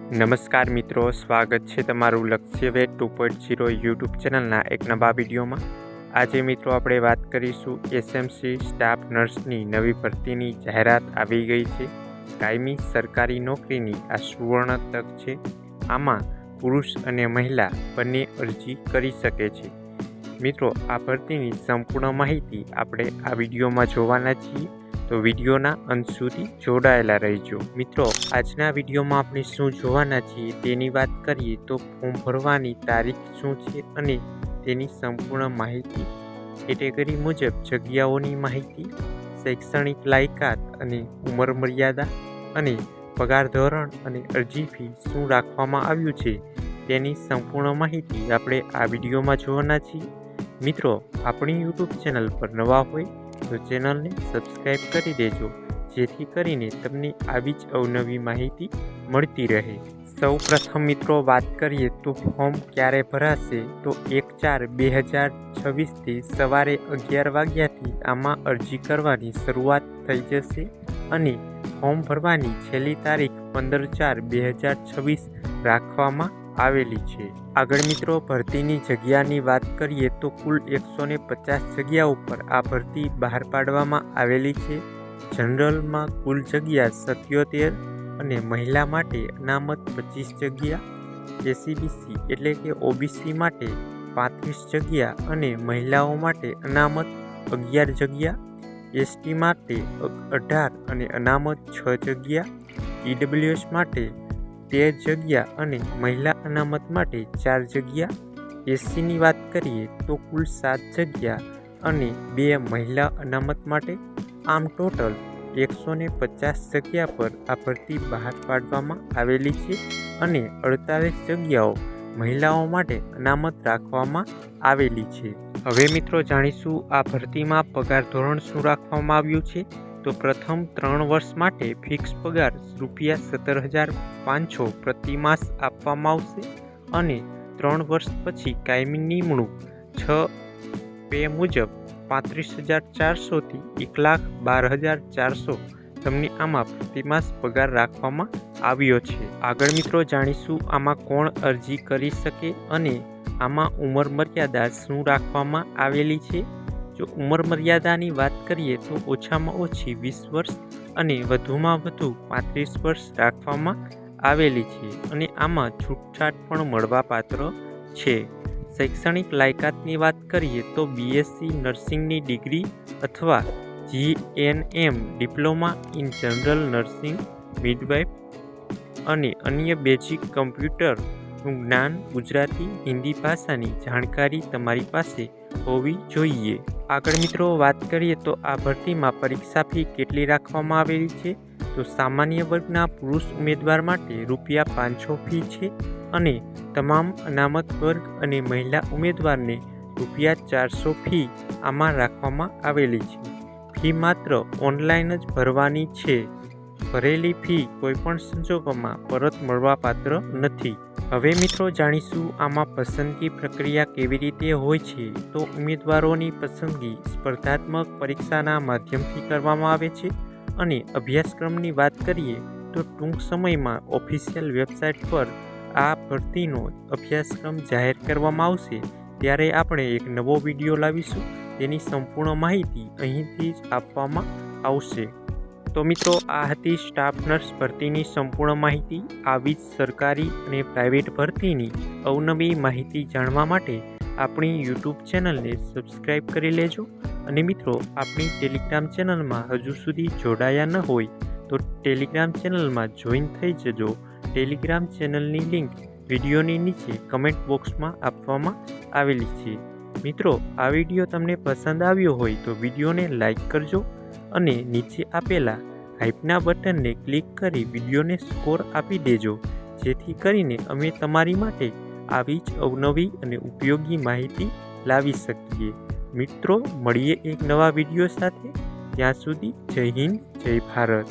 નમસ્કાર મિત્રો, સ્વાગત છે તમારું લક્ષ્ય વેદ 2.0 યુટ્યુબ ચેનલના એક નવા વિડીયોમાં। આજે મિત્રો આપણે વાત કરીશું એસએમસી સ્ટાફ નર્સની નવી ભરતીની જાહેરાત આવી ગઈ છે। કાયમી સરકારી નોકરીની આ સુવર્ણ તક છે। આમાં પુરુષ અને મહિલા બંને અરજી કરી શકે છે। મિત્રો, આ ભરતીની સંપૂર્ણ માહિતી આપણે આ વિડીયોમાં જોવાના છીએ, તો વિડીયોના અંત સુધી જોડાયેલા રહેજો। મિત્રો, આજના વિડીયોમાં આપણે શું જોવાના છીએ તેની વાત કરીએ તો ફોર્મ ભરવાની તારીખ શું છે અને તેની સંપૂર્ણ માહિતી, કેટેગરી મુજબ જગ્યાઓની માહિતી, શૈક્ષણિક લાયકાત અને ઉંમર મર્યાદા અને પગાર ધોરણ અને અરજી ફી શું રાખવામાં આવ્યું છે તેની સંપૂર્ણ માહિતી આપણે આ વિડીયોમાં જોવાના છીએ। મિત્રો, આપણી યુટ્યુબ ચેનલ પર નવા હોય તો ચેનલને સબસ્ક્રાઈબ કરી દેજો, જેથી કરીને તમને આવી જ અવનવી માહિતી મળતી રહે। સૌ પ્રથમ મિત્રો વાત કરીએ તો ફોર્મ ક્યારે ભરાશે, તો 1/4/2026થી સવારે 11 વાગ્યાથી આમાં અરજી કરવાની શરૂઆત થઈ જશે અને ફોર્મ ભરવાની છેલ્લી તારીખ 15/4/2026 રાખવામાં આવેલી છે। આગળ મિત્રો, ભરતીની જગ્યાની વાત કરીએ તો કુલ 150 જગ્યા ઉપર આ ભરતી બહાર પાડવામાં આવેલી છે। જનરલમાં કુલ જગ્યા 77 અને મહિલા માટે અનામત 25 જગ્યા, એસીબીસી એટલે કે ઓબીસી માટે 35 જગ્યા અને મહિલાઓ માટે અનામત 11 જગ્યા, એસટી માટે 18 અને અનામત 6 જગ્યા, ઈડબ્લ્યુએસ માટે 13 જગ્યા અને મહિલા અનામત માટે 4 જગ્યા, એસસીની વાત કરીએ તો કુલ 7 જગ્યા અને 2 મહિલા અનામત માટે, આમ ટોટલ 150 જગ્યા પર આ ભરતી બહાર પાડવામાં આવેલી છે અને 48 જગ્યાઓ મહિલાઓ માટે અનામત રાખવામાં આવેલી છે। હવે મિત્રો જાણીશું આ ભરતીમાં પગાર ધોરણ શું રાખવામાં આવ્યું છે। તો પ્રથમ 3 વર્ષ માટે ફિક્સ પગાર ₹17,500 પ્રતિ માસ આપવામાં આવશે અને 3 વર્ષ પછી કાયમી નિમણૂક 6 પે મુજબ 35,400 થી 1,12,400 તમને આમાં પ્રતિમાસ પગાર રાખવામાં આવ્યો છે। આગળ મિત્રો જાણીશું આમાં કોણ અરજી કરી શકે અને આમાં ઉંમર મર્યાદા શું રાખવામાં આવેલી છે। જો ઉંમર મર્યાદાની વાત કરીએ તો ઓછામાં ઓછી 20 વર્ષ અને વધુમાં વધુ 35 વર્ષ રાખવામાં આવેલી છે અને આમાં છૂટછાટ પણ મળવાપાત્ર છે। શૈક્ષણિક લાયકાતની વાત કરીએ તો બીએસસી નર્સિંગની ડિગ્રી અથવા GNM diploma in general nursing, midwife અને અન્ય બેઝિક કમ્પ્યુટરનું જ્ઞાન, ગુજરાતી, હિન્દી ભાષાની જાણકારી તમારી પાસે હોવી જોઈએ। આગળ મિત્રો વાત કરીએ તો આ ભરતીમાં પરીક્ષા ફી કેટલી રાખવામાં આવેલી છે। તો સામાન્ય વર્ગના પુરુષ ઉમેદવાર માટે ₹500 ફી છે અને તમામ અનામત વર્ગ અને મહિલા ઉમેદવારને ₹400 ફી આમાં રાખવામાં આવેલી છે। ફી માત્ર ઓનલાઈન જ ભરવાની છે। ભરેલી ફી કોઈપણ સંજોગોમાં પરત મળવાપાત્ર નથી। હવે મિત્રો જાણીશું આમાં પસંદગી પ્રક્રિયા કેવી રીતે હોય છે। તો ઉમેદવારોની પસંદગી સ્પર્ધાત્મક પરીક્ષાના માધ્યમથી કરવામાં આવે છે અને અભ્યાસક્રમની વાત કરીએ તો ટૂંક સમયમાં ઓફિશિયલ વેબસાઇટ પર આ ભરતીનો અભ્યાસક્રમ જાહેર કરવામાં આવશે, ત્યારે આપણે એક નવો વિડીયો લાવીશું, તેની સંપૂર્ણ માહિતી અહીંથી જ આપવામાં આવશે। તો મિત્રો, આ હતી સ્ટાફ નર્સ ભરતીની સંપૂર્ણ માહિતી। આવી જ સરકારી અને પ્રાઇવેટ ભરતીની અવનવી માહિતી જાણવા માટે આપણી યુટ્યુબ ચેનલને સબસ્ક્રાઈબ કરી લેજો અને મિત્રો, આપણી ટેલિગ્રામ ચેનલમાં હજુ સુધી જોડાયા ન હોય તો ટેલિગ્રામ ચેનલમાં જોઈન થઈ જજો। ટેલિગ્રામ ચેનલની લિંક વિડીયોની નીચે કમેન્ટ બોક્સમાં આપવામાં આવેલી છે। મિત્રો, આ વિડીયો તમને પસંદ આવ્યો હોય તો વિડીયોને લાઈક કરજો અને નીચે આપેલા હાઈપના બટનને ક્લિક કરી વિડીયોને સ્કોર આપી દેજો, જેથી કરીને અમે તમારી માટે આવી જ અવનવી અને ઉપયોગી માહિતી લાવી શકીએ। મિત્રો, મળીએ એક નવા વિડીયો સાથે, ત્યાં સુધી જય હિન્દ, જય ભારત।